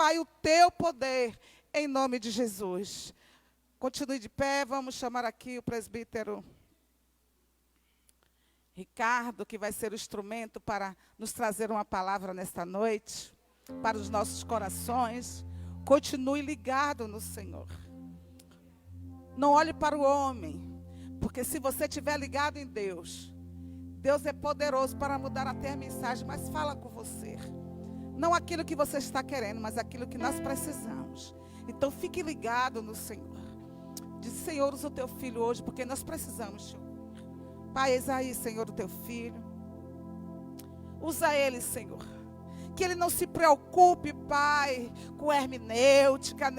Pai, o teu poder, em nome de Jesus. Continue de pé, vamos chamar aqui o presbítero Ricardo, que vai ser o instrumento para nos trazer uma palavra nesta noite, para os nossos corações. Continue ligado no Senhor. Não olhe para o homem, porque se você estiver ligado em Deus, Deus é poderoso para mudar até a mensagem, mas fala com você. Não aquilo que você está querendo, mas aquilo que nós precisamos. Então fique ligado no Senhor. Diz, Senhor, usa o teu filho hoje, porque nós precisamos, Senhor. Pai, eis aí, Senhor, o teu filho. Usa ele, Senhor. Que ele não se preocupe, Pai, com hermenêutica,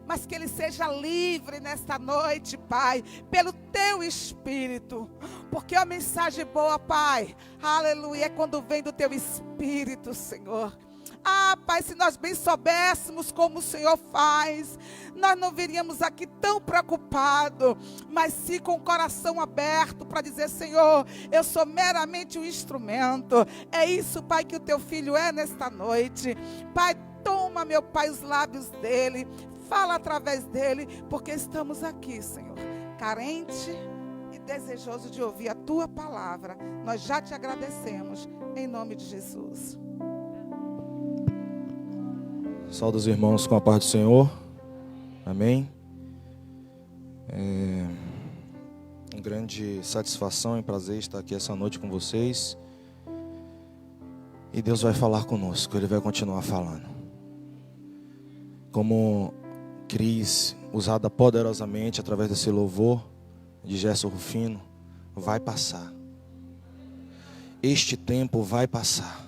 mas que ele seja livre nesta noite, Pai, pelo teu Espírito. Porque a mensagem boa, Pai, aleluia, é quando vem do teu Espírito, Senhor. Ah, Pai, se nós bem soubéssemos como o Senhor faz, nós não viríamos aqui tão preocupados, mas sim com o coração aberto para dizer, Senhor, eu sou meramente um instrumento. É isso, Pai, que o teu filho é nesta noite. Pai, toma, meu Pai, os lábios dele, fala através dele, porque estamos aqui, Senhor, carente e desejoso de ouvir a tua palavra. Nós já te agradecemos, em nome de Jesus. Saúde os irmãos com a paz do Senhor. Amém. É uma grande satisfação e prazer estar aqui essa noite com vocês. E Deus vai falar conosco, Ele vai continuar falando. Como Cris, usada poderosamente através desse louvor de Gerson Rufino, vai passar. Este tempo vai passar.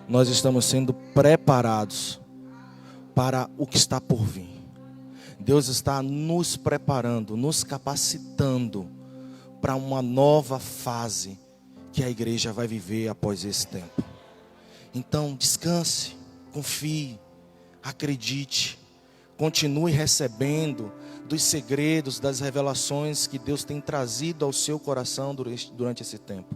Nós estamos sendo preparados para o que está por vir. Deus está nos preparando, nos capacitando para uma nova fase que a igreja vai viver após esse tempo. Então, descanse, confie, acredite, continue recebendo dos segredos, das revelações que Deus tem trazido ao seu coração durante esse tempo.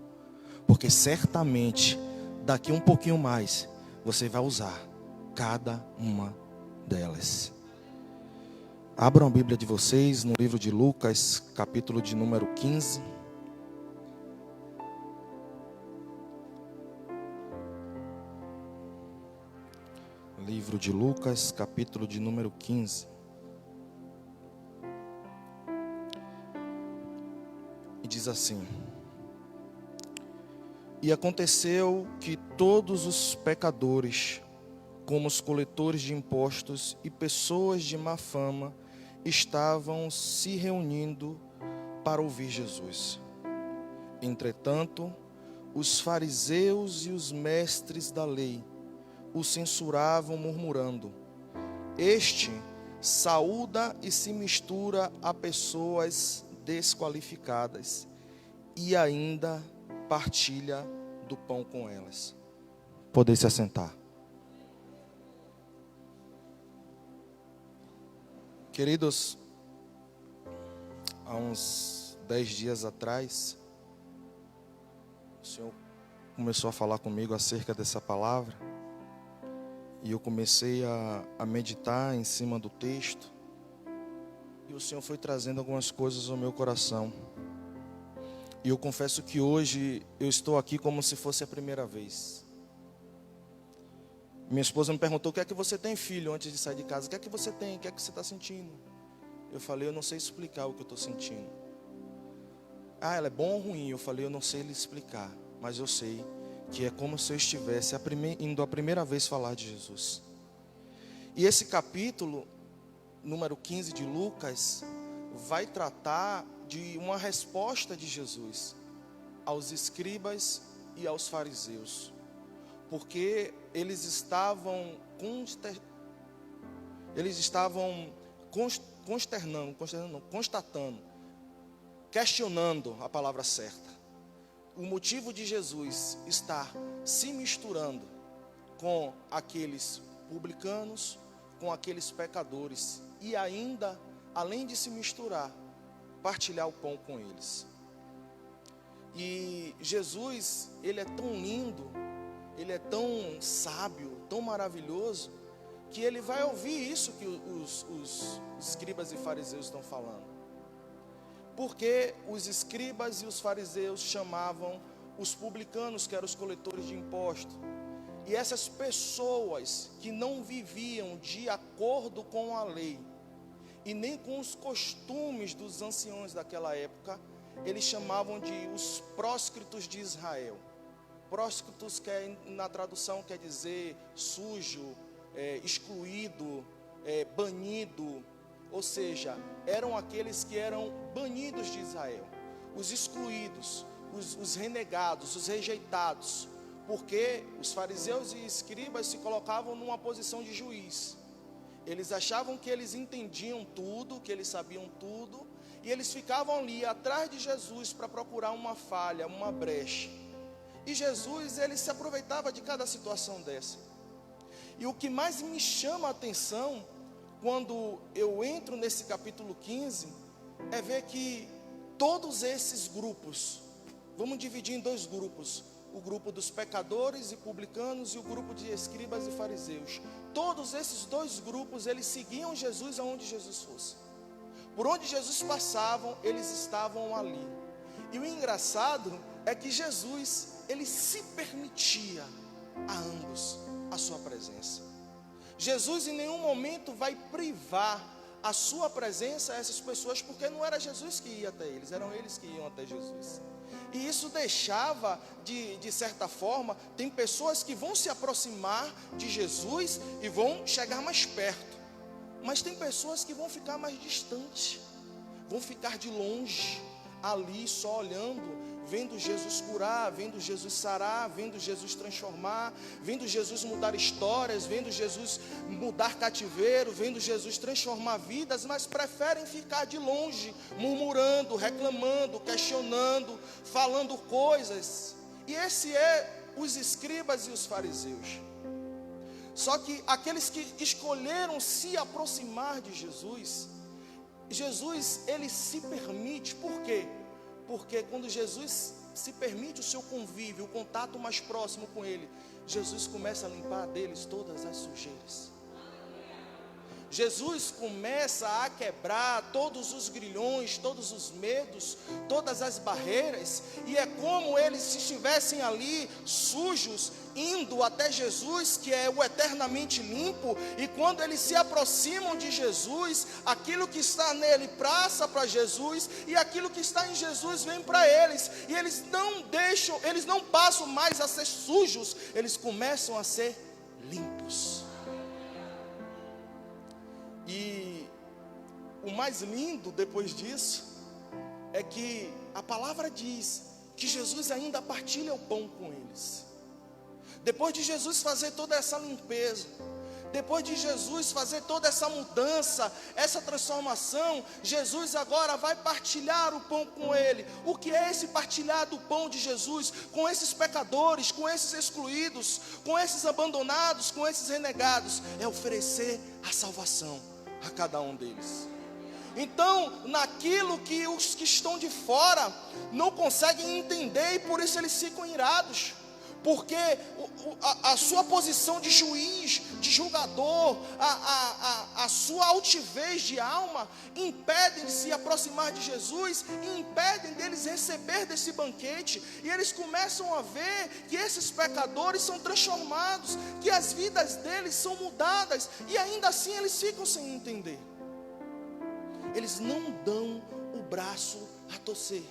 Porque certamente, daqui um pouquinho mais, você vai usar cada uma delas. Abram a Bíblia de vocês no livro de Lucas, capítulo de número 15. Livro de Lucas, capítulo de número 15. E diz assim: E aconteceu que todos os pecadores, como os coletores de impostos e pessoas de má fama, estavam se reunindo para ouvir Jesus. Entretanto, os fariseus e os mestres da lei o censuravam, murmurando: Este saúda e se mistura a pessoas desqualificadas e ainda partilha do pão com elas. Podem se assentar. Queridos, há uns 10 dias atrás, o Senhor começou a falar comigo acerca dessa palavra, e eu comecei a meditar em cima do texto, e o Senhor foi trazendo algumas coisas ao meu coração, e eu confesso que hoje eu estou aqui como se fosse a primeira vez. Minha esposa me perguntou: o que é que você tem, filho, antes de sair de casa? O que é que você tem? O que é que você está sentindo? Eu falei: eu não sei explicar o que eu estou sentindo. Ah, ela é bom ou ruim? Eu falei: eu não sei lhe explicar, mas eu sei que é como se eu estivesse indo a primeira vez falar de Jesus. E esse capítulo, número 15 de Lucas, vai tratar de uma resposta de Jesus aos escribas e aos fariseus. Porque eles estavam constatando, questionando a palavra certa. O motivo de Jesus estar se misturando com aqueles publicanos, com aqueles pecadores, e ainda, além de se misturar, partilhar o pão com eles. E Jesus, Ele é tão lindo, Ele é tão sábio, tão maravilhoso, que ele vai ouvir isso que os escribas e fariseus estão falando. Porque os escribas e os fariseus chamavam os publicanos, que eram os coletores de impostos. E essas pessoas que não viviam de acordo com a lei e nem com os costumes dos anciões daquela época, eles chamavam de os próscritos de Israel. Próscritos, que na tradução quer dizer sujo, excluído, banido. Ou seja, eram aqueles que eram banidos de Israel, os excluídos, os renegados, os rejeitados. Porque os fariseus e escribas se colocavam numa posição de juiz. Eles achavam que eles entendiam tudo, que eles sabiam tudo, e eles ficavam ali atrás de Jesus para procurar uma falha, uma brecha. E Jesus, ele se aproveitava de cada situação dessa. E o que mais me chama a atenção, quando eu entro nesse capítulo 15, é ver que todos esses grupos, vamos dividir em dois grupos: o grupo dos pecadores e publicanos e o grupo de escribas e fariseus. Todos esses dois grupos, eles seguiam Jesus aonde Jesus fosse. Por onde Jesus passava, eles estavam ali. E o engraçado é que Jesus, ele se permitia a ambos a sua presença. Jesus em nenhum momento vai privar a sua presença a essas pessoas, porque não era Jesus que ia até eles, eram eles que iam até Jesus. E isso deixava, de certa forma, tem pessoas que vão se aproximar de Jesus e vão chegar mais perto, mas tem pessoas que vão ficar mais distantes, vão ficar de longe, ali só olhando, vendo Jesus curar, vendo Jesus sarar, vendo Jesus transformar, vendo Jesus mudar histórias, vendo Jesus mudar cativeiro, vendo Jesus transformar vidas, mas preferem ficar de longe, murmurando, reclamando, questionando, falando coisas. E esse é os escribas e os fariseus. Só que aqueles que escolheram se aproximar de Jesus, ele se permite. Por quê? Porque quando Jesus se permite o seu convívio, o contato mais próximo com ele, Jesus começa a limpar deles todas as sujeiras. Jesus começa a quebrar todos os grilhões, todos os medos, todas as barreiras, e é como eles se estivessem ali sujos, indo até Jesus, que é o eternamente limpo. E quando eles se aproximam de Jesus, aquilo que está nele passa para Jesus, e aquilo que está em Jesus vem para eles, e eles não passam mais a ser sujos, eles começam a ser limpos. E o mais lindo depois disso é que a palavra diz que Jesus ainda partilha o pão com eles. Depois de Jesus fazer toda essa limpeza, depois de Jesus fazer toda essa mudança, essa transformação, Jesus agora vai partilhar o pão com ele. O que é esse partilhar do pão de Jesus com esses pecadores, com esses excluídos, com esses abandonados, com esses renegados? É oferecer a salvação a cada um deles. Então, naquilo que os que estão de fora não conseguem entender, e por isso eles ficam irados, porque a sua posição de juiz, de julgador, a sua altivez de alma, impedem de se aproximar de Jesus, e impedem deles receber desse banquete. E eles começam a ver que esses pecadores são transformados, que as vidas deles são mudadas, e ainda assim eles ficam sem entender. Eles não dão o braço a torcer.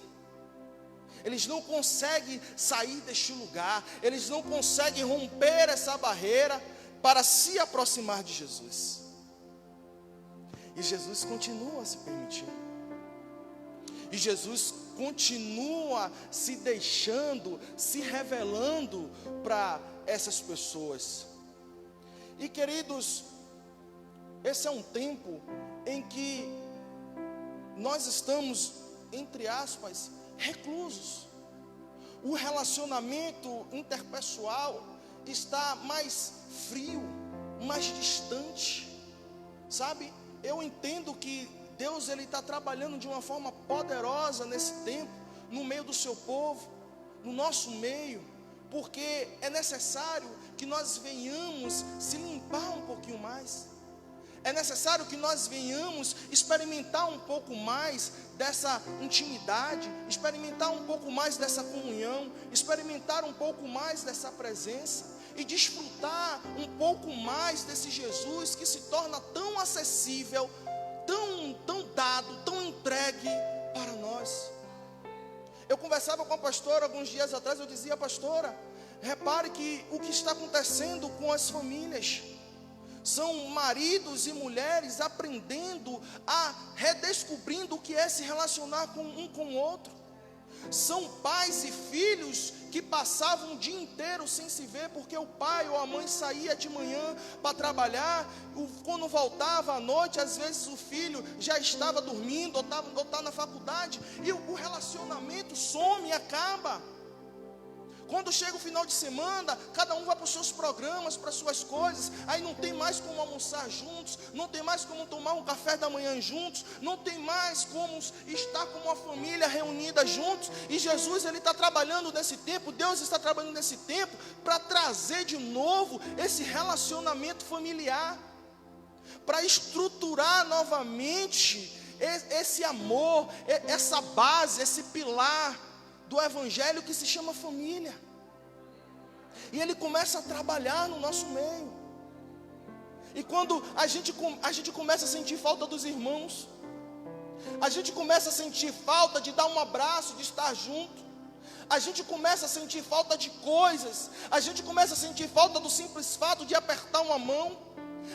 Eles não conseguem sair deste lugar, eles não conseguem romper essa barreira para se aproximar de Jesus. E Jesus continua se permitindo. E Jesus continua se deixando, se revelando para essas pessoas. E queridos, esse é um tempo em que nós estamos, entre aspas, reclusos. O relacionamento interpessoal está mais frio, mais distante, sabe? Eu entendo que Deus, ele está trabalhando de uma forma poderosa nesse tempo, no meio do seu povo, no nosso meio, porque é necessário que nós venhamos se limpar um pouquinho mais. É necessário que nós venhamos experimentar um pouco mais dessa intimidade, experimentar um pouco mais dessa comunhão, experimentar um pouco mais dessa presença e desfrutar um pouco mais desse Jesus que se torna tão acessível, tão dado, tão entregue para nós. Eu conversava com a pastora alguns dias atrás, eu dizia: pastora, repare que o que está acontecendo com as famílias são maridos e mulheres aprendendo a redescobrindo o que é se relacionar com um com o outro. São pais e filhos que passavam o dia inteiro sem se ver, porque o pai ou a mãe saía de manhã para trabalhar, quando voltava à noite, às vezes o filho já estava dormindo ou está na faculdade, e o relacionamento some e acaba. Quando chega o final de semana, cada um vai para os seus programas, para as suas coisas. Aí não tem mais como almoçar juntos, não tem mais como tomar um café da manhã juntos, não tem mais como estar como uma família reunida juntos. E Jesus, Ele está trabalhando nesse tempo, Deus está trabalhando nesse tempo para trazer de novo esse relacionamento familiar, para estruturar novamente esse amor, essa base, esse pilar do evangelho que se chama família. E Ele começa a trabalhar no nosso meio. E quando a gente começa a sentir falta dos irmãos, a gente começa a sentir falta de dar um abraço, de estar junto, a gente começa a sentir falta de coisas, a gente começa a sentir falta do simples fato de apertar uma mão,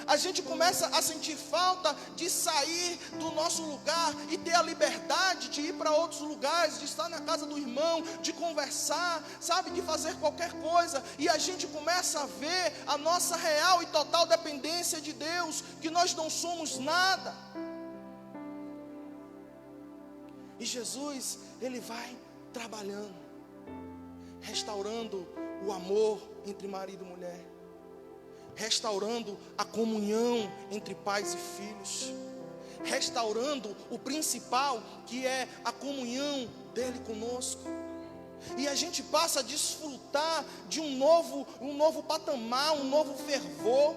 a gente começa a sentir falta de sair do nosso lugar e ter a liberdade de ir para outros lugares, de estar na casa do irmão, de conversar, sabe, de fazer qualquer coisa. E a gente começa a ver a nossa real e total dependência de Deus, que nós não somos nada. E Jesus, Ele vai trabalhando, restaurando o amor entre marido e mulher, restaurando a comunhão entre pais e filhos, restaurando o principal, que é a comunhão dele conosco. E a gente passa a desfrutar de um novo patamar, um novo fervor.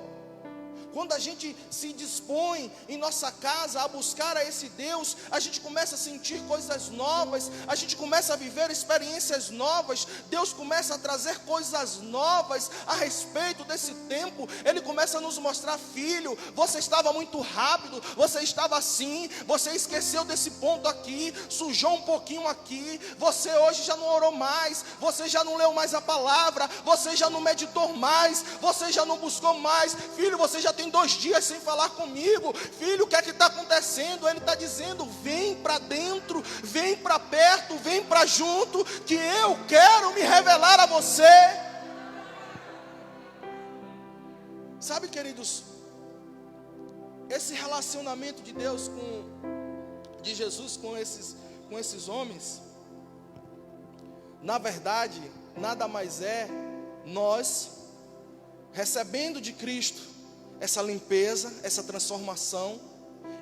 Quando a gente se dispõe em nossa casa a buscar a esse Deus, a gente começa a sentir coisas novas, a gente começa a viver experiências novas, Deus começa a trazer coisas novas a respeito desse tempo. Ele começa a nos mostrar: filho, você estava muito rápido, você estava assim, você esqueceu desse ponto aqui, sujou um pouquinho aqui, você hoje já não orou mais, você já não leu mais a palavra, você já não meditou mais, você já não buscou mais. Filho, você já tem 2 dias sem falar comigo. Filho, o que é que está acontecendo? Ele está dizendo: vem para dentro, vem para perto, vem para junto, que eu quero me revelar a você. Sabe, queridos, esse relacionamento de Deus de Jesus com esses homens, na verdade, nada mais é nós recebendo de Cristo essa limpeza, essa transformação,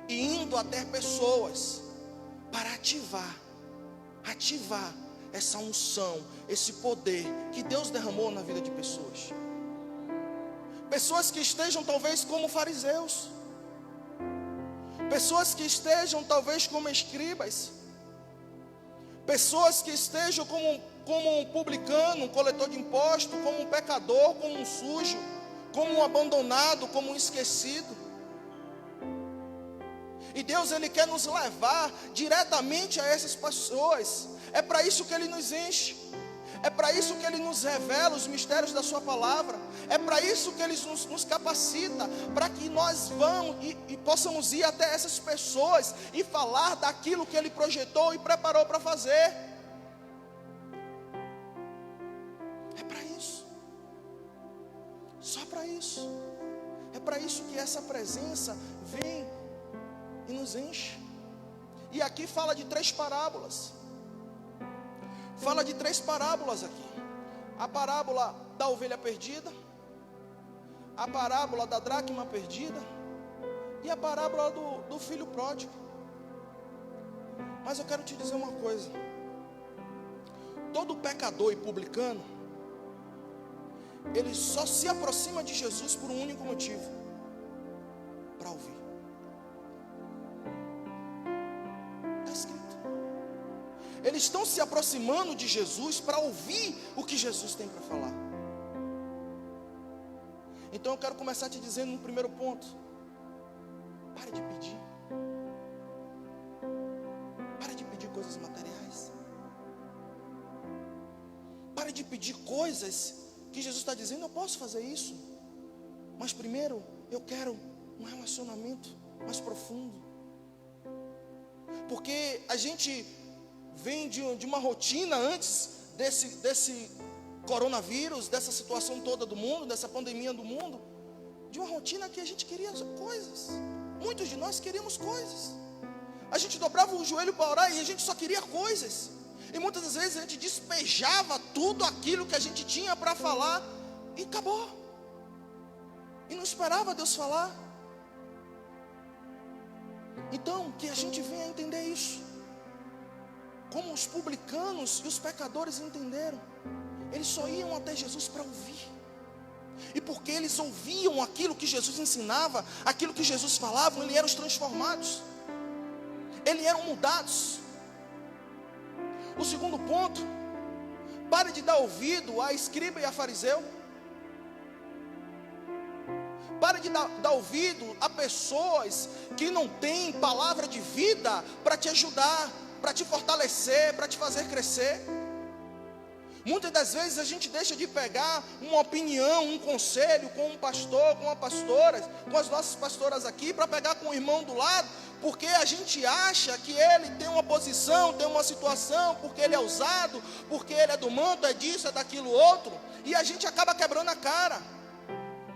e indo até pessoas para ativar essa unção, esse poder que Deus derramou na vida de pessoas. Pessoas que estejam talvez como fariseus, pessoas que estejam talvez como escribas, pessoas que estejam como um publicano, um coletor de impostos, como um pecador, como um sujo, como um abandonado, como um esquecido. E Deus, Ele quer nos levar diretamente a essas pessoas. É para isso que Ele nos enche, é para isso que Ele nos revela os mistérios da sua palavra, é para isso que Ele nos capacita, para que nós vamos e possamos ir até essas pessoas e falar daquilo que Ele projetou e preparou para fazer. É para isso. Só para isso. É para isso que essa presença vem e nos enche. E aqui fala de 3 parábolas. Fala de 3 parábolas aqui. A parábola da ovelha perdida, a parábola da dracma perdida e a parábola do filho pródigo. Mas eu quero te dizer uma coisa: todo pecador e publicano ele só se aproxima de Jesus por um único motivo: para ouvir. Está escrito. Eles estão se aproximando de Jesus para ouvir o que Jesus tem para falar. Então eu quero começar te dizendo no primeiro ponto: pare de pedir. Pare de pedir coisas materiais. Pare de pedir coisas que Jesus está dizendo: eu posso fazer isso, mas primeiro eu quero um relacionamento mais profundo. Porque a gente vem de uma rotina antes desse coronavírus, dessa situação toda do mundo, dessa pandemia do mundo, de uma rotina que a gente queria coisas. Muitos de nós queríamos coisas. A gente dobrava o joelho para orar e a gente só queria coisas. E muitas das vezes a gente despejava tudo aquilo que a gente tinha para falar e acabou. E não esperava Deus falar. Então, que a gente venha entender isso. Como os publicanos e os pecadores entenderam. Eles só iam até Jesus para ouvir. E porque eles ouviam aquilo que Jesus ensinava, aquilo que Jesus falava, eles eram transformados. Eles eram mudados. O segundo ponto: pare de dar ouvido a escriba e a fariseu. Pare de dar ouvido a pessoas que não têm palavra de vida para te ajudar, para te fortalecer, para te fazer crescer. Muitas das vezes a gente deixa de pegar uma opinião, um conselho com um pastor, com uma pastora, com as nossas pastoras aqui, para pegar com o irmão do lado, porque a gente acha que ele tem uma posição, tem uma situação, porque ele é usado, porque ele é do manto, é disso, é daquilo outro, e a gente acaba quebrando a cara,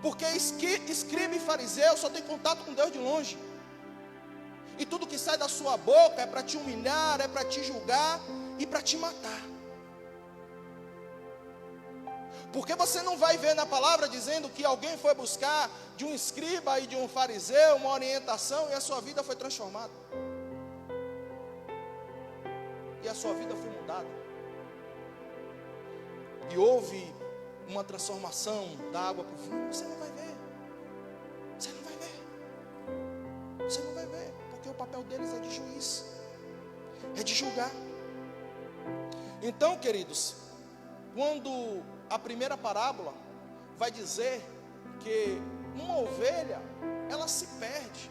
porque escriba e fariseu só tem contato com Deus de longe, e tudo que sai da sua boca é para te humilhar, é para te julgar e para te matar. Porque você não vai ver na palavra dizendo que alguém foi buscar de um escriba e de um fariseu uma orientação e a sua vida foi transformada. E a sua vida foi mudada. E houve uma transformação da água para o vinho. Você não vai ver. Você não vai ver. Você não vai ver. Porque o papel deles é de juiz. É de julgar. Então, queridos, quando a primeira parábola vai dizer que uma ovelha, ela se perde,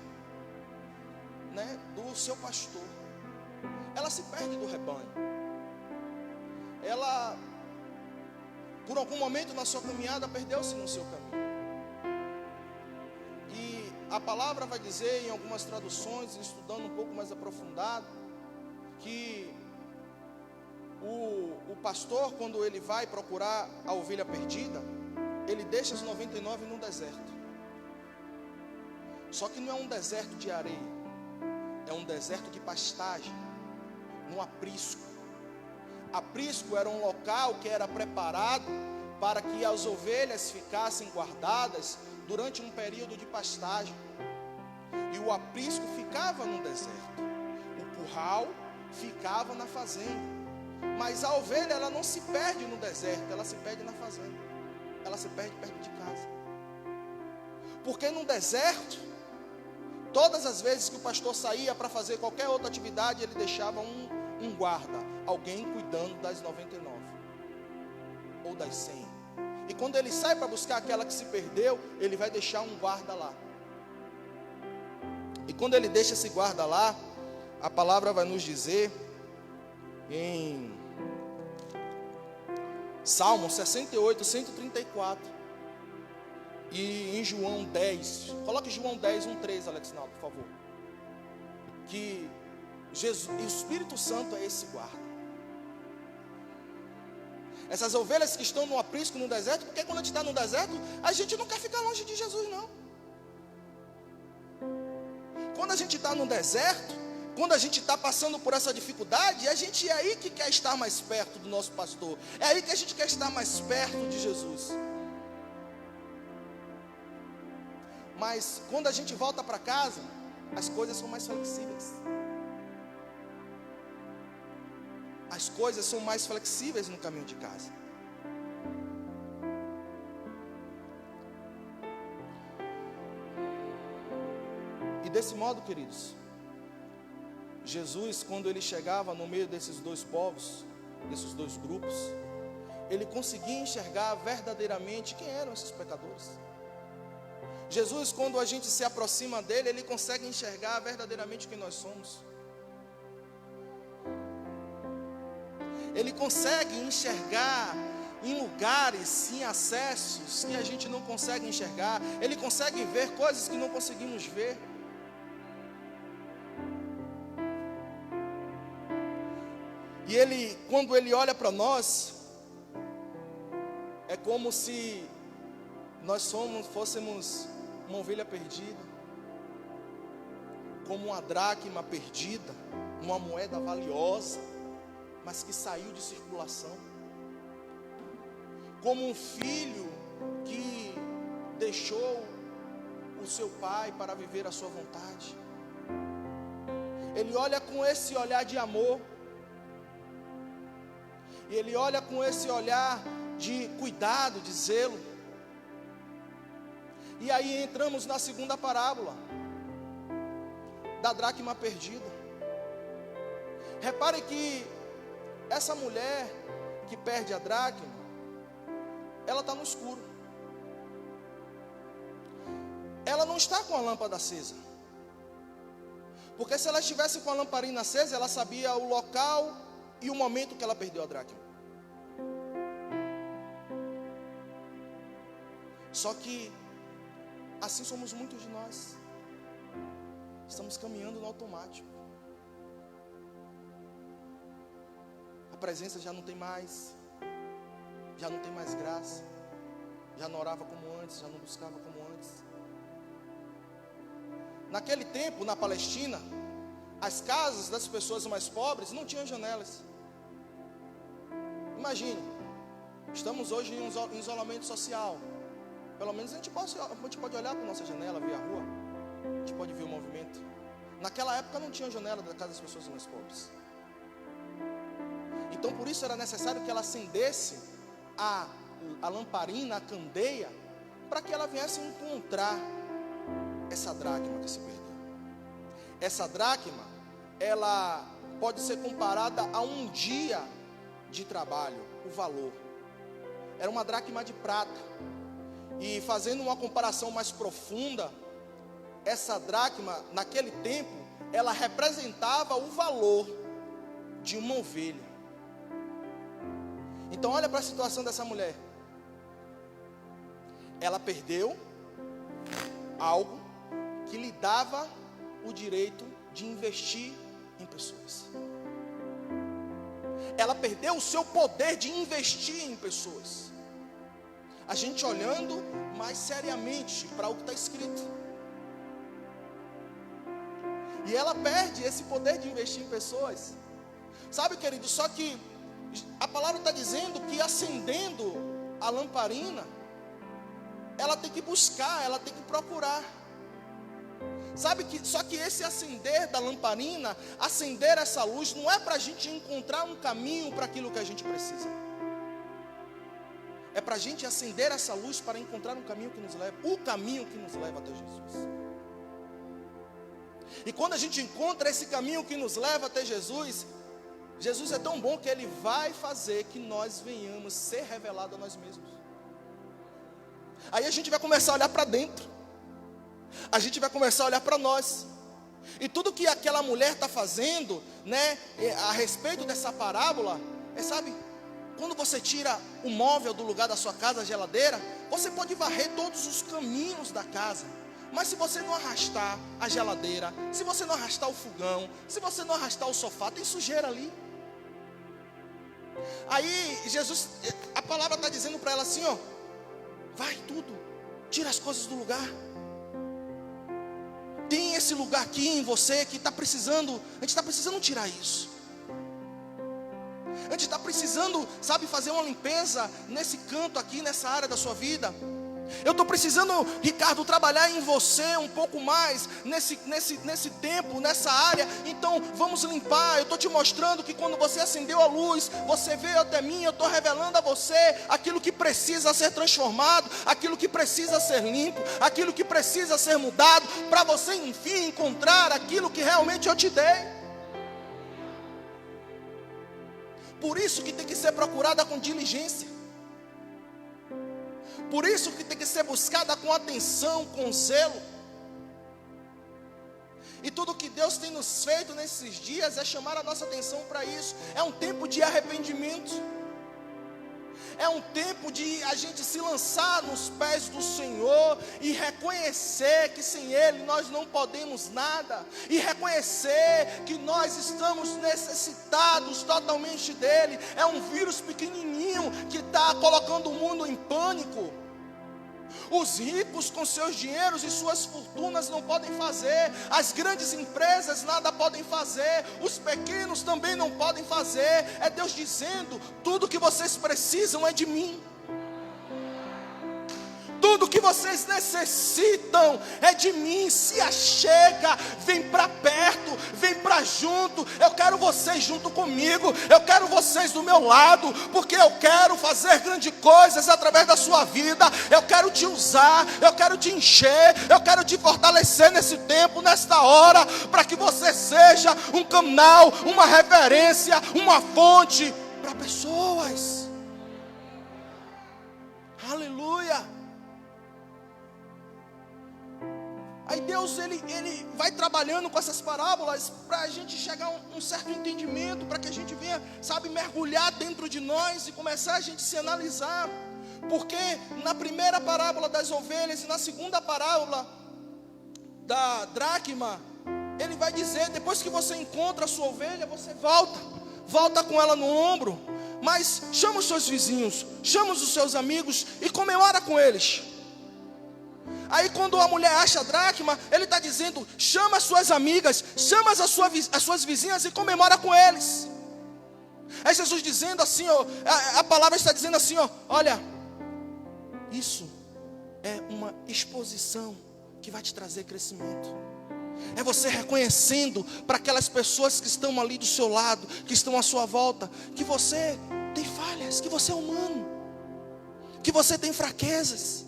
né, do seu pastor. Ela se perde do rebanho. Ela, por algum momento na sua caminhada, perdeu-se no seu caminho. E a palavra vai dizer em algumas traduções, estudando um pouco mais aprofundado, que o pastor, quando ele vai procurar a ovelha perdida, ele deixa as 99 no deserto. Só que não é um deserto de areia, é um deserto de pastagem, no aprisco. Aprisco era um local que era preparado para que as ovelhas ficassem guardadas durante um período de pastagem. E o aprisco ficava no deserto, o curral ficava na fazenda. Mas a ovelha, ela não se perde no deserto, ela se perde na fazenda. Ela se perde perto de casa. Porque no deserto, todas as vezes que o pastor saía para fazer qualquer outra atividade, ele deixava um guarda, alguém cuidando das 99 ou das 100. E quando ele sai para buscar aquela que se perdeu, ele vai deixar um guarda lá. E quando ele deixa esse guarda lá, a palavra vai nos dizer em Salmo 68, 134 e em João 10, coloque João 10, 1:3, Alexinaldo, por favor, que Jesus, e o Espírito Santo é esse guarda. Essas ovelhas que estão no aprisco, no deserto, porque quando a gente está no deserto, a gente não quer ficar longe de Jesus, não. Quando a gente está no deserto, quando a gente está passando por essa dificuldade, a gente é aí que quer estar mais perto do nosso pastor. É aí que a gente quer estar mais perto de Jesus. Mas quando a gente volta para casa, as coisas são mais flexíveis. As coisas são mais flexíveis no caminho de casa. E desse modo, queridos, Jesus, quando ele chegava no meio desses dois povos, desses dois grupos, ele conseguia enxergar verdadeiramente quem eram esses pecadores. Jesus, quando a gente se aproxima dele, ele consegue enxergar verdadeiramente quem nós somos. Ele consegue enxergar em lugares, em acessos que a gente não consegue enxergar. Ele consegue ver coisas que não conseguimos ver. E ele, quando ele olha para nós, é como se nós fôssemos uma ovelha perdida, como uma dracma perdida, uma moeda valiosa, mas que saiu de circulação, como um filho que deixou o seu pai para viver a sua vontade. Ele olha com esse olhar de amor, e ele olha com esse olhar de cuidado, de zelo. E aí entramos na segunda parábola da dracma perdida. Repare que essa mulher que perde a dracma, ela está no escuro. Ela não está com a lâmpada acesa, porque se ela estivesse com a lamparina acesa, ela sabia o local e o momento que ela perdeu a dracma. Só que assim somos muitos de nós. Estamos caminhando no automático. A presença já não tem mais, já não tem mais graça, já não orava como antes, já não buscava como antes. Naquele tempo, na Palestina, as casas das pessoas mais pobres não tinham janelas. Imagine, estamos hoje em isolamento social. Pelo menos a gente pode olhar para a nossa janela, ver a rua, a gente pode ver o movimento. Naquela época não tinha janela da casa das pessoas mais pobres. Então por isso era necessário que ela acendesse a lamparina, a candeia, para que ela viesse encontrar essa dracma que se perdeu. Essa dracma, ela pode ser comparada a um dia de trabalho, o valor. Era uma dracma de prata. E fazendo uma comparação mais profunda, essa dracma, naquele tempo, ela representava o valor de uma ovelha. Então olha para a situação dessa mulher. Ela perdeu algo que lhe dava o direito de investir em pessoas. Ela perdeu o seu poder de investir em pessoas. A gente olhando mais seriamente para o que está escrito. E ela perde esse poder de investir em pessoas. Sabe, querido, só que a palavra está dizendo que acendendo a lamparina, ela tem que buscar, ela tem que procurar. Sabe que só que esse acender da lamparina, acender essa luz, não é para a gente encontrar um caminho para aquilo que a gente precisa. É para a gente acender essa luz para encontrar um caminho que nos leva, o caminho que nos leva até Jesus. E quando a gente encontra esse caminho que nos leva até Jesus, Jesus é tão bom que Ele vai fazer que nós venhamos ser revelados a nós mesmos. Aí a gente vai começar a olhar para dentro. A gente vai começar a olhar para nós. E tudo que aquela mulher está fazendo, né, a respeito dessa parábola, sabe, quando você tira o móvel do lugar da sua casa, a geladeira, você pode varrer todos os caminhos da casa. Mas se você não arrastar a geladeira, se você não arrastar o fogão, se você não arrastar o sofá, tem sujeira ali. Aí Jesus, a palavra está dizendo para ela assim, ó, vai tudo, tira as coisas do lugar. Tem esse lugar aqui em você que está precisando, a gente está precisando tirar isso. A gente está precisando, sabe, fazer uma limpeza nesse canto aqui, nessa área da sua vida. Eu estou precisando, Ricardo, trabalhar em você um pouco mais nesse tempo, nessa área. Então vamos limpar. Eu estou te mostrando que quando você acendeu a luz, você veio até mim. Eu estou revelando a você aquilo que precisa ser transformado, aquilo que precisa ser limpo, aquilo que precisa ser mudado, para você enfim encontrar aquilo que realmente eu te dei. Por isso que tem que ser procurada com diligência. Por isso que tem que ser buscada com atenção, com zelo. E tudo que Deus tem nos feito nesses dias é chamar a nossa atenção para isso. É um tempo de arrependimento. É um tempo de a gente se lançar nos pés do Senhor e reconhecer que sem Ele nós não podemos nada. E reconhecer que nós estamos necessitados totalmente dEle. É um vírus pequenininho que está colocando o mundo em pânico. Os ricos com seus dinheiros e suas fortunas não podem fazer. As grandes empresas nada podem fazer. Os pequenos também não podem fazer. É Deus dizendo: tudo que vocês precisam é de mim. Tudo que vocês necessitam é de mim. Se achega, vem para perto, vem para junto. Eu quero vocês junto comigo. Eu quero vocês do meu lado, porque eu quero fazer grandes coisas através da sua vida. Eu quero te usar, eu quero te encher, eu quero te fortalecer nesse tempo, nesta hora, para que você seja um canal, uma referência, uma fonte para pessoas. Aleluia. Aí Deus ele vai trabalhando com essas parábolas para a gente chegar a um certo entendimento, para que a gente venha, sabe, mergulhar dentro de nós e começar a gente se analisar. Porque na primeira parábola das ovelhas e na segunda parábola da dracma, ele vai dizer: depois que você encontra a sua ovelha, você volta com ela no ombro, mas chama os seus vizinhos, chama os seus amigos e comemora com eles. Aí quando a mulher acha a dracma, ele está dizendo: chama as suas amigas, chama as suas vizinhas e comemora com eles. É Jesus dizendo assim, ó, a palavra está dizendo assim, ó: olha, isso é uma exposição que vai te trazer crescimento. É você reconhecendo para aquelas pessoas que estão ali do seu lado, que estão à sua volta, que você tem falhas, que você é humano, que você tem fraquezas.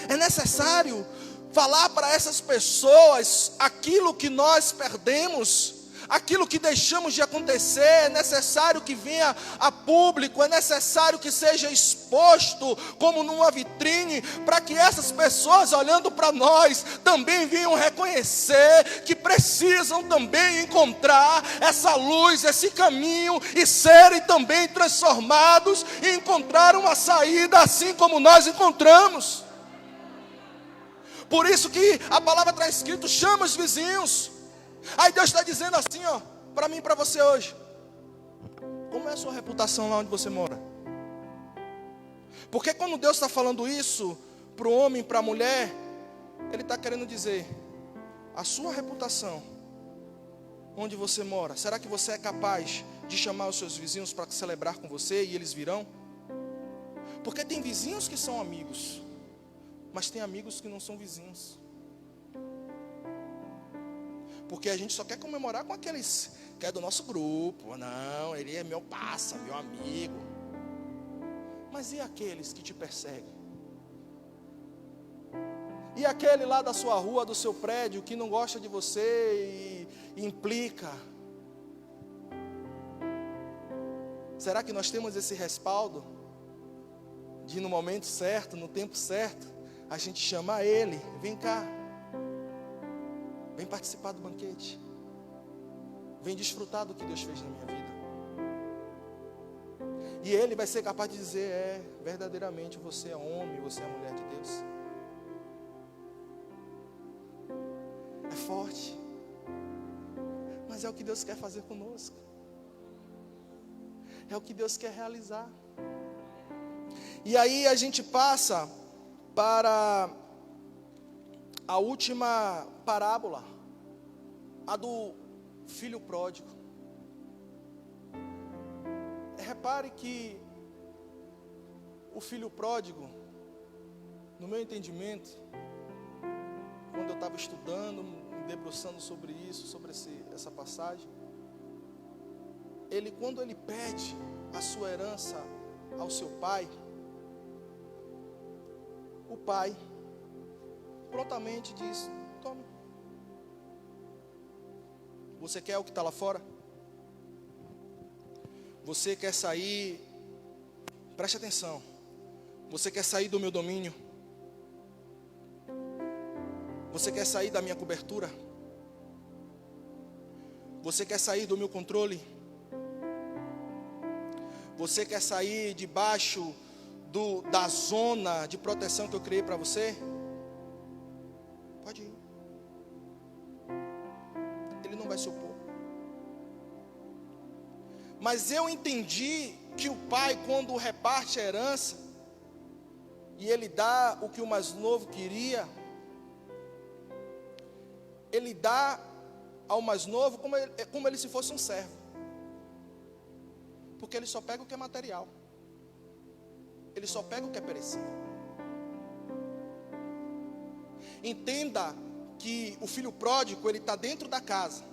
É necessário falar para essas pessoas aquilo que nós perdemos, aquilo que deixamos de acontecer. É necessário que venha a público, é necessário que seja exposto como numa vitrine, para que essas pessoas, olhando para nós, também venham reconhecer que precisam também encontrar essa luz, esse caminho, e serem também transformados e encontrar uma saída assim como nós encontramos. Por isso que a palavra está escrito: chama os vizinhos. Aí Deus está dizendo assim, ó, para mim e para você hoje: como é a sua reputação lá onde você mora? Porque quando Deus está falando isso para o homem, para a mulher, Ele está querendo dizer: a sua reputação onde você mora, será que você é capaz de chamar os seus vizinhos para celebrar com você e eles virão? Porque tem vizinhos que são amigos, mas tem amigos que não são vizinhos. Porque a gente só quer comemorar com aqueles que é do nosso grupo. Não, ele é meu parça, meu amigo. Mas e aqueles que te perseguem? E aquele lá da sua rua, do seu prédio, que não gosta de você e implica? Será que nós temos esse respaldo de, no momento certo, no tempo certo, a gente chama ele: vem cá, vem participar do banquete, vem desfrutar do que Deus fez na minha vida? E ele vai ser capaz de dizer: verdadeiramente você é homem, você é mulher de Deus. É forte, mas é o que Deus quer fazer conosco, é o que Deus quer realizar. E aí a gente passa para a última parábola, a do filho pródigo. Repare que o filho pródigo, no meu entendimento, quando eu estava estudando, me debruçando sobre isso, sobre essa passagem, quando ele pede a sua herança ao seu pai, o pai prontamente diz: toma. Você quer o que está lá fora? Você quer sair? Preste atenção. Você quer sair do meu domínio? Você quer sair da minha cobertura? Você quer sair do meu controle? Você quer sair debaixo da zona de proteção que eu criei para você? Pode ir. Ele não vai se opor. Mas eu entendi que o pai, quando reparte a herança, e ele dá o que o mais novo queria, ele dá ao mais novo como ele se fosse um servo. Porque ele só pega o que é material. Ele só pega o que é perecível. Entenda que o filho pródigo, ele está dentro da casa.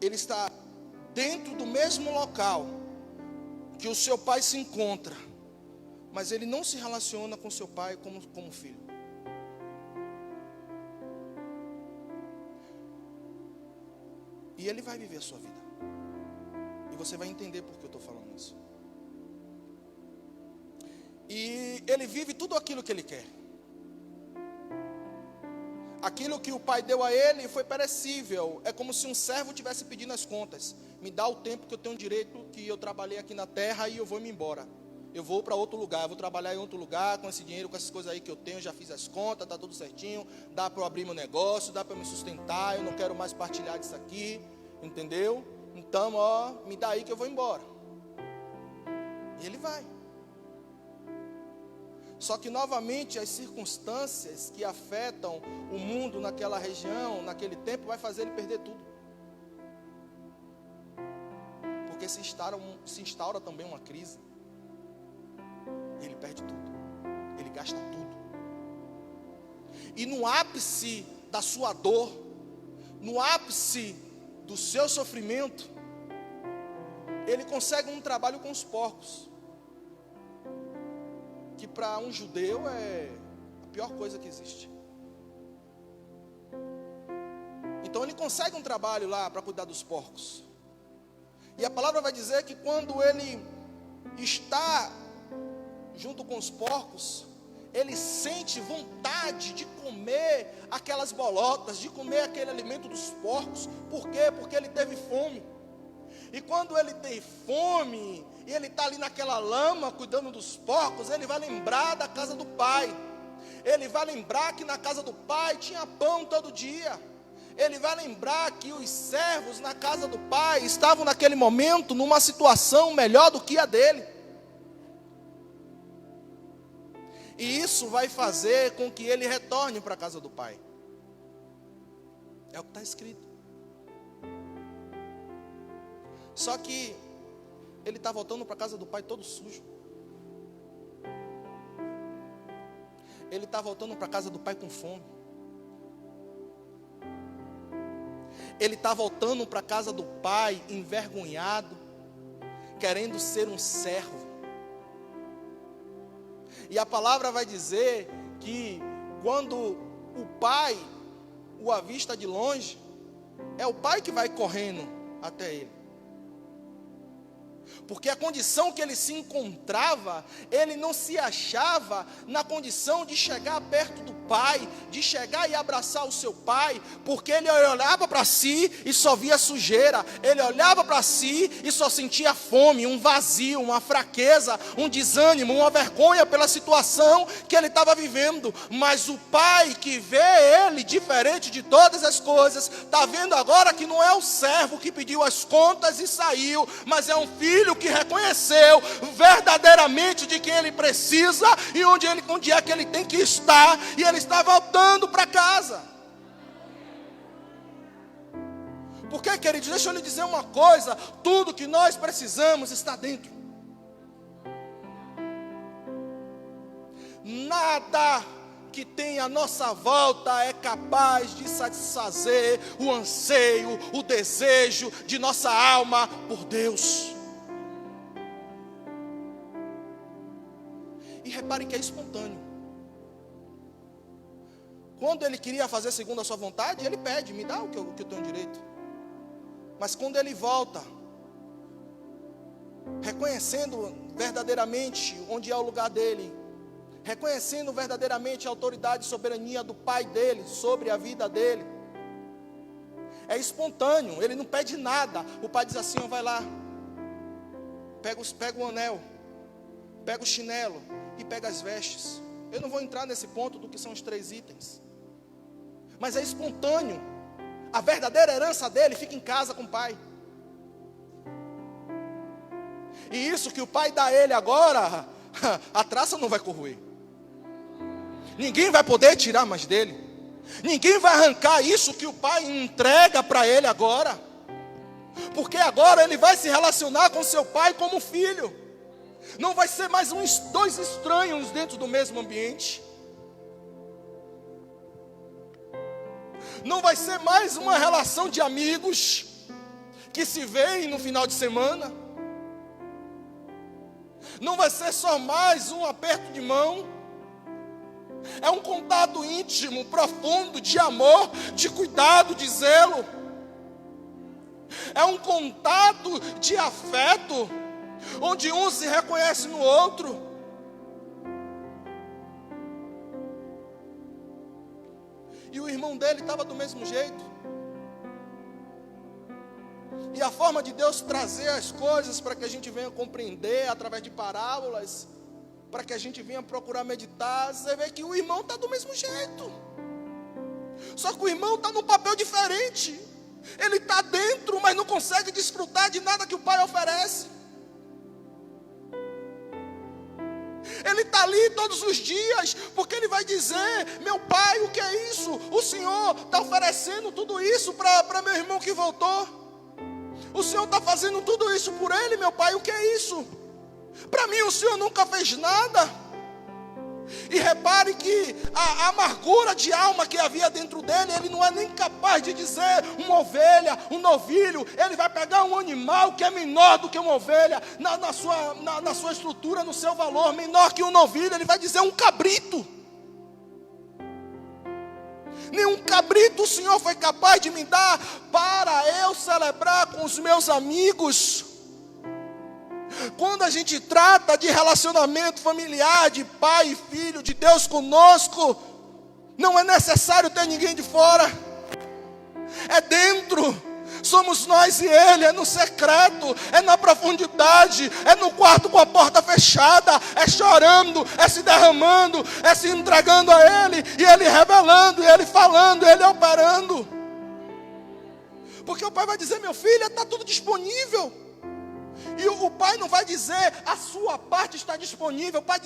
Ele está dentro do mesmo local que o seu pai se encontra. Mas ele não se relaciona com seu pai como filho. E ele vai viver a sua vida. E você vai entender por que eu estou falando isso. E ele vive tudo aquilo que ele quer. Aquilo que o pai deu a ele foi perecível. É como se um servo tivesse pedindo as contas. Me dá o tempo que eu tenho direito, que eu trabalhei aqui na terra e eu vou me embora. Eu vou para outro lugar, eu vou trabalhar em outro lugar com esse dinheiro, com essas coisas aí que eu tenho, já fiz as contas, está tudo certinho, dá para eu abrir meu negócio, dá para me sustentar, eu não quero mais partilhar disso aqui, entendeu? Então, me dá aí que eu vou embora. E ele vai. Só que novamente as circunstâncias que afetam o mundo naquela região, naquele tempo, vai fazer ele perder tudo. Porque se instaura também uma crise. E ele perde tudo. Ele gasta tudo. E no ápice da sua dor, no ápice do seu sofrimento, ele consegue um trabalho com os porcos. Que para um judeu é a pior coisa que existe. Então ele consegue um trabalho lá para cuidar dos porcos. E a palavra vai dizer que quando ele está junto com os porcos, ele sente vontade de comer aquelas bolotas, de comer aquele alimento dos porcos. Por quê? Porque ele teve fome. E quando ele tem fome, e ele está ali naquela lama, cuidando dos porcos, ele vai lembrar da casa do pai. Ele vai lembrar que na casa do pai tinha pão todo dia. Ele vai lembrar que os servos na casa do pai estavam naquele momento numa situação melhor do que a dele. E isso vai fazer com que ele retorne para a casa do pai. É o que está escrito. Só que ele está voltando para a casa do pai todo sujo. Ele está voltando para a casa do pai com fome. Ele está voltando para a casa do pai envergonhado, querendo ser um servo. E a palavra vai dizer que quando o pai o avista de longe, é o pai que vai correndo até ele. Porque a condição que ele se encontrava, ele não se achava na condição de chegar perto do pai, de chegar e abraçar o seu pai, porque ele olhava para si e só via sujeira, ele olhava para si e só sentia fome, um vazio, uma fraqueza, um desânimo, uma vergonha pela situação que ele estava vivendo. Mas o pai que vê ele diferente de todas as coisas, está vendo agora que não é o servo que pediu as contas e saiu, mas é um filho que reconheceu verdadeiramente de quem ele precisa e onde é que ele tem que estar, e ele está voltando para casa. Porque, queridos, deixa eu lhe dizer uma coisa: tudo que nós precisamos está dentro. Nada que tem à nossa volta é capaz de satisfazer o anseio, o desejo de nossa alma por Deus. E reparem que é espontâneo. Quando ele queria fazer segundo a sua vontade, ele pede, me dá o que eu tenho direito. Mas quando ele volta, reconhecendo verdadeiramente onde é o lugar dele, reconhecendo verdadeiramente a autoridade e soberania do Pai dele sobre a vida dele, é espontâneo, ele não pede nada. O pai diz assim: vai lá, pega o anel, pega o chinelo e pega as vestes. Eu não vou entrar nesse ponto do que são os 3 itens, mas é espontâneo. A verdadeira herança dele fica em casa com o pai. E isso que o pai dá a ele agora, a traça não vai corroer. Ninguém vai poder tirar mais dele. Ninguém vai arrancar isso que o pai entrega para ele agora. Porque agora ele vai se relacionar com seu pai como filho. Não vai ser mais 2 estranhos dentro do mesmo ambiente. Não vai ser mais uma relação de amigos que se veem no final de semana. Não vai ser só mais um aperto de mão. É um contato íntimo, profundo, de amor, de cuidado, de zelo. É um contato de afeto, onde um se reconhece no outro. E o irmão dele estava do mesmo jeito. E a forma de Deus trazer as coisas para que a gente venha compreender através de parábolas, para que a gente venha procurar meditar, você vê que o irmão está do mesmo jeito. Só que o irmão está num papel diferente. Ele está dentro, mas não consegue desfrutar de nada que o pai oferece. Ele está ali todos os dias, porque ele vai dizer: meu pai, o que é isso? O Senhor está oferecendo tudo isso para meu irmão que voltou. O Senhor está fazendo tudo isso por ele, meu pai, o que é isso? Para mim o Senhor nunca fez nada. E repare que a amargura de alma que havia dentro dele, ele não é nem capaz de dizer uma ovelha, um novilho. Ele vai pegar um animal que é menor do que uma ovelha, na sua estrutura, no seu valor, menor que um novilho. Ele vai dizer um cabrito. Nenhum cabrito o Senhor foi capaz de me dar para eu celebrar com os meus amigos. Quando a gente trata de relacionamento familiar, de pai e filho, de Deus conosco, não é necessário ter ninguém de fora. É dentro. Somos nós e Ele, é no secreto, é na profundidade, é no quarto com a porta fechada, é chorando, é se derramando, é se entregando a Ele, e Ele revelando, e Ele falando, e Ele operando. Porque o pai vai dizer: meu filho, está tudo disponível. E o pai não vai dizer: a sua parte está disponível. O pai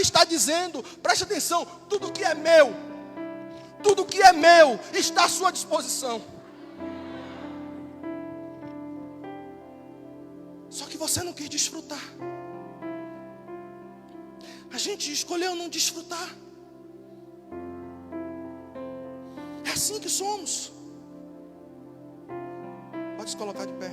está dizendo: preste atenção, tudo que é meu está à sua disposição. Só que você não quis desfrutar. A gente escolheu não desfrutar. É assim que somos. Pode se colocar de pé.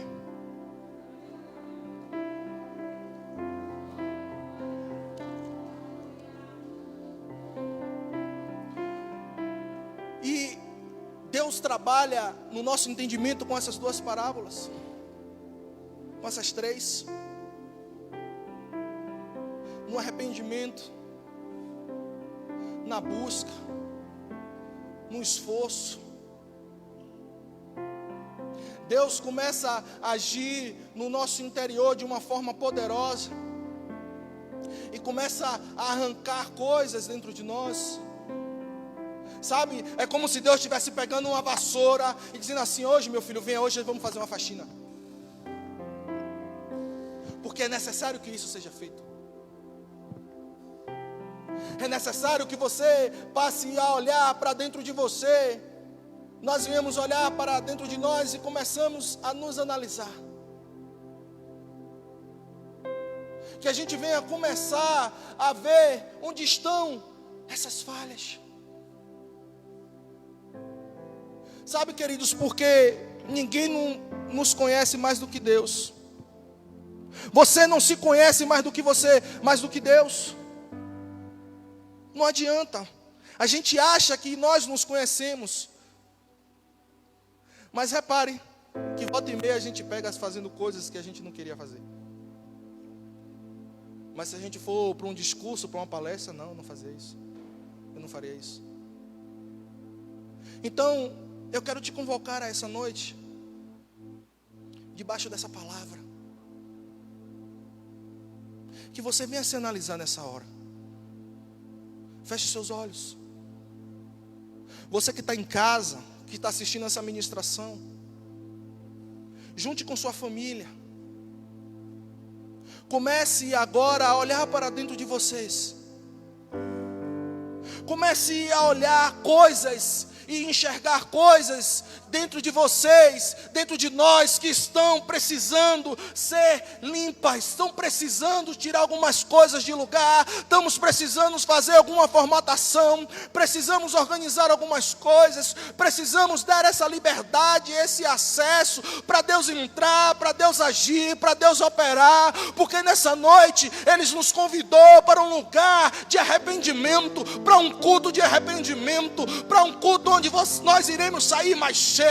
E Deus trabalha no nosso entendimento com essas 2 parábolas. Com essas 3, no arrependimento, na busca, no esforço. Deus começa a agir no nosso interior de uma forma poderosa e começa a arrancar coisas dentro de nós. Sabe, é como se Deus estivesse pegando uma vassoura e dizendo assim: hoje, meu filho, venha, hoje vamos fazer uma faxina. Porque é necessário que isso seja feito. É necessário que você passe a olhar para dentro de você. Nós viemos olhar para dentro de nós e começamos a nos analisar. Que a gente venha começar a ver onde estão essas falhas. Sabe, queridos, porque ninguém nos conhece mais do que Deus. Você não se conhece mais do que Deus. Não adianta. A gente acha que nós nos conhecemos. Mas repare que volta e meia a gente pega fazendo coisas que a gente não queria fazer. Mas se a gente for para um discurso, para uma palestra, não fazia isso. Eu não faria isso. Então, eu quero te convocar a essa noite, debaixo dessa palavra, que você venha se analisar nessa hora. Feche seus olhos. Você que está em casa, que está assistindo essa ministração, junte com sua família. Comece agora a olhar para dentro de vocês. Comece a olhar coisas e enxergar coisas dentro de vocês, dentro de nós, que estão precisando ser limpas, estão precisando tirar algumas coisas de lugar, estamos precisando fazer alguma formatação, precisamos organizar algumas coisas, precisamos dar essa liberdade, esse acesso para Deus entrar, para Deus agir, para Deus operar, porque nessa noite Ele nos convidou para um lugar de arrependimento, para um culto de arrependimento, para um culto onde nós iremos sair mais cheios,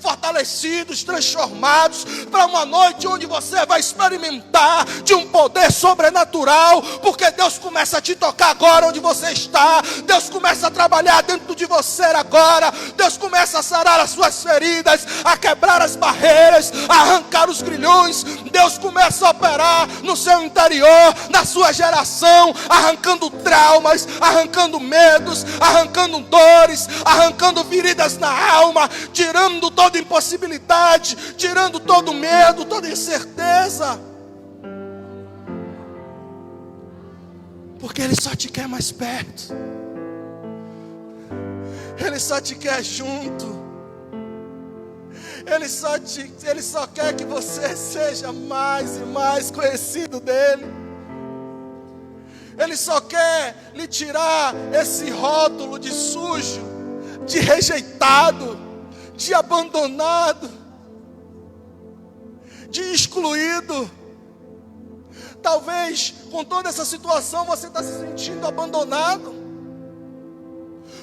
fortalecidos, transformados, para uma noite onde você vai experimentar de um poder sobrenatural, porque Deus começa a te tocar agora onde você está, Deus começa a trabalhar dentro de você agora, Deus começa a sarar as suas feridas, a quebrar as barreiras, a arrancar os grilhões, Deus começa a operar no seu interior, na sua geração, arrancando traumas, arrancando medos, arrancando dores, arrancando feridas na alma, tirando toda impossibilidade, tirando todo medo, toda incerteza. Porque Ele só te quer mais perto. Ele só te quer junto. Ele só quer que você seja mais e mais conhecido dEle. Ele só quer lhe tirar esse rótulo de sujo, de rejeitado, de abandonado, de excluído. Talvez com toda essa situação você está se sentindo abandonado.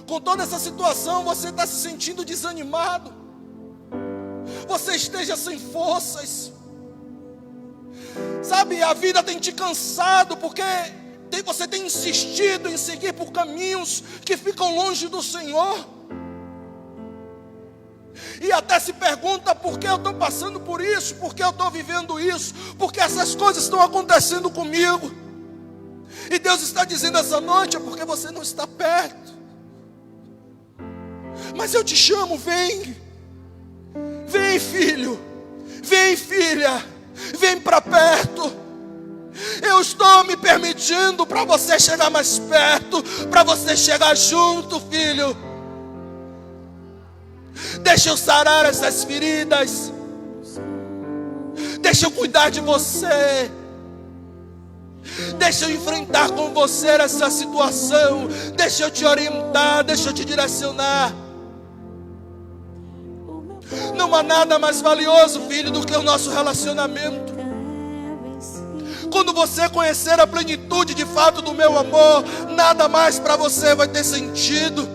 Com toda essa situação você está se sentindo desanimado. Você esteja sem forças. Sabe, a vida tem te cansado porque você tem insistido em seguir por caminhos que ficam longe do Senhor. E até se pergunta por que eu estou passando por isso, por que eu estou vivendo isso, por que essas coisas estão acontecendo comigo. E Deus está dizendo essa noite, é porque você não está perto. Mas eu te chamo, vem. Vem, filho. Vem, filha. Vem para perto. Eu estou me permitindo para você chegar mais perto, para você chegar junto, filho. Deixa eu sarar essas feridas. Deixa eu cuidar de você. Deixa eu enfrentar com você essa situação. Deixa eu te orientar, deixa eu te direcionar. Não há nada mais valioso, filho, do que o nosso relacionamento. Quando você conhecer a plenitude de fato do meu amor, nada mais para você vai ter sentido.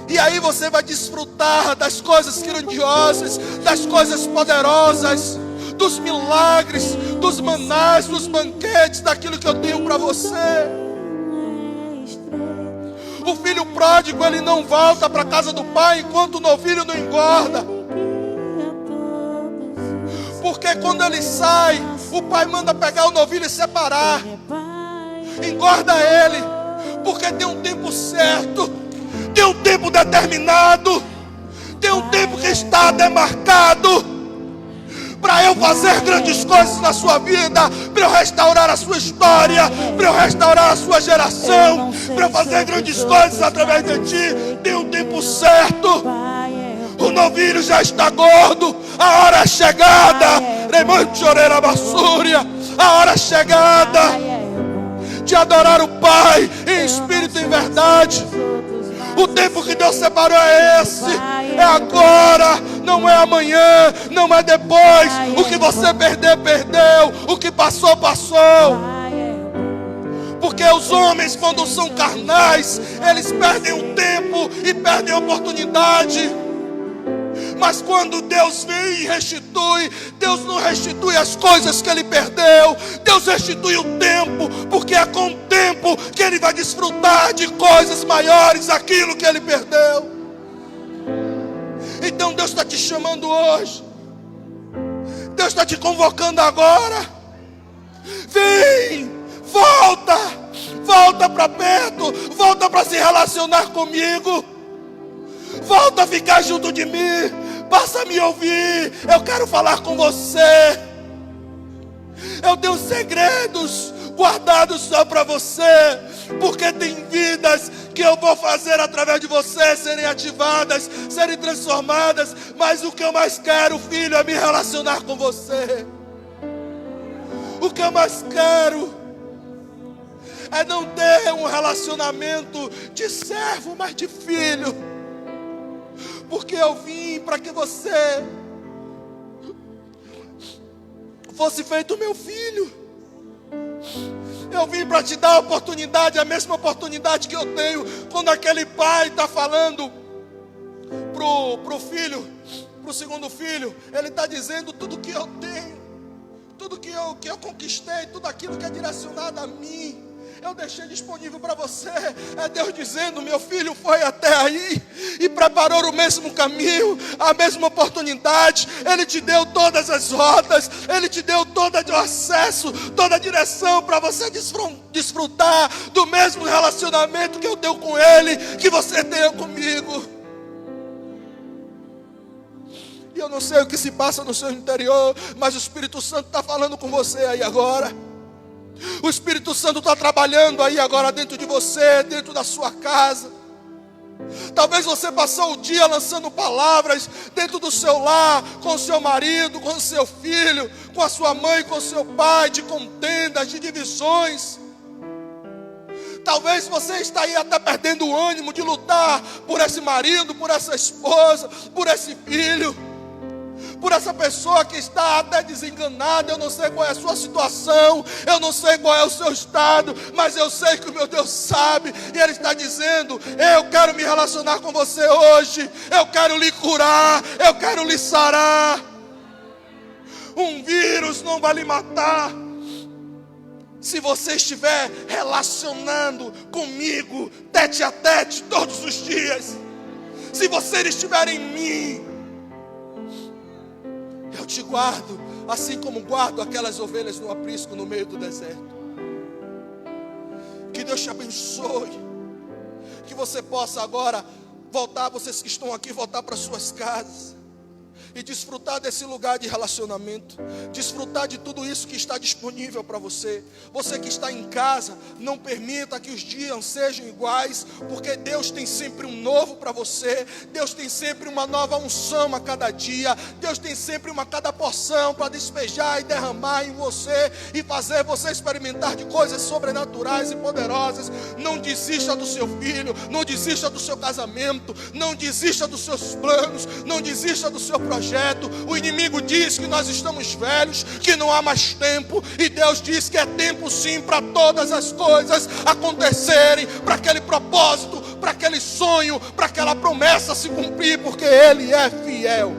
E aí você vai desfrutar das coisas grandiosas, das coisas poderosas, dos milagres, dos manás, dos banquetes, daquilo que eu tenho para você. O filho pródigo, ele não volta para a casa do pai enquanto o novilho não engorda. Porque quando ele sai, o pai manda pegar o novilho e separar. Engorda ele, porque tem um tempo certo, tem um tempo determinado, tem um tempo que está demarcado para eu fazer grandes coisas na sua vida, para eu restaurar a sua história, para eu restaurar a sua geração, para eu fazer grandes coisas através de ti. Tem um tempo certo. O novilho já está gordo. A hora é chegada. A hora é chegada. de adorar o Pai em espírito e em verdade. O tempo que Deus separou é esse, é agora, não é amanhã, não é depois. O que você perder, perdeu. O que passou, passou. Porque os homens, quando são carnais, eles perdem o tempo e perdem a oportunidade. Mas quando Deus vem e restitui, Deus não restitui as coisas que Ele perdeu. Deus restitui o tempo, porque é com o tempo que Ele vai desfrutar de coisas maiores, aquilo que Ele perdeu. Então Deus está te chamando hoje. Deus está te convocando agora. Vem, volta para perto, volta para se relacionar comigo. Volta a ficar junto de mim. Passa a me ouvir. Eu quero falar com você. Eu tenho segredos guardados só para você. Porque tem vidas que eu vou fazer através de você serem ativadas, serem transformadas. Mas o que eu mais quero, filho, é me relacionar com você. O que eu mais quero é não ter um relacionamento de servo, mas de filho. Porque eu vim para que você fosse feito meu filho. Eu vim para te dar a oportunidade, a mesma oportunidade que eu tenho quando aquele pai está falando pro filho, pro segundo filho. Ele está dizendo: tudo que eu tenho, tudo que eu conquistei, tudo aquilo que é direcionado a mim, eu deixei disponível para você. É Deus dizendo: meu filho foi até aí e preparou o mesmo caminho, a mesma oportunidade. Ele te deu todas as rotas, Ele te deu todo o acesso, toda a direção para você desfrutar do mesmo relacionamento que eu tenho com Ele, que você tenha comigo. E eu não sei o que se passa no seu interior, mas o Espírito Santo está falando com você aí agora. O Espírito Santo está trabalhando aí agora dentro de você, dentro da sua casa. Talvez você passou o dia lançando palavras dentro do seu lar, com o seu marido, com o seu filho, com a sua mãe, com o seu pai, de contendas, de divisões. Talvez você está aí até perdendo o ânimo de lutar por esse marido, por essa esposa, por esse filho, por essa pessoa que está até desenganada. Eu não sei qual é a sua situação, eu não sei qual é o seu estado, mas eu sei que o meu Deus sabe, e Ele está dizendo: eu quero me relacionar com você hoje, eu quero lhe curar, eu quero lhe sarar. Um vírus não vai lhe matar se você estiver relacionando comigo, tete a tete, todos os dias. Se você estiver em mim, eu te guardo, assim como guardo aquelas ovelhas no aprisco no meio do deserto. Que Deus te abençoe. Que você possa agora voltar, vocês que estão aqui, voltar para suas casas e desfrutar desse lugar de relacionamento. Desfrutar de tudo isso que está disponível para você. Você que está em casa, não permita que os dias sejam iguais, porque Deus tem sempre um novo para você. Deus tem sempre uma nova unção a cada dia. Deus tem sempre cada porção para despejar e derramar em você e fazer você experimentar de coisas sobrenaturais e poderosas. Não desista do seu filho, não desista do seu casamento, não desista dos seus planos, não desista do seu projeto. O inimigo diz que nós estamos velhos, que não há mais tempo, e Deus diz que é tempo sim para todas as coisas acontecerem, para aquele propósito, para aquele sonho, para aquela promessa se cumprir, porque Ele é fiel.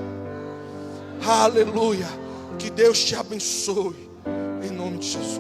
Aleluia. Que Deus te abençoe em nome de Jesus.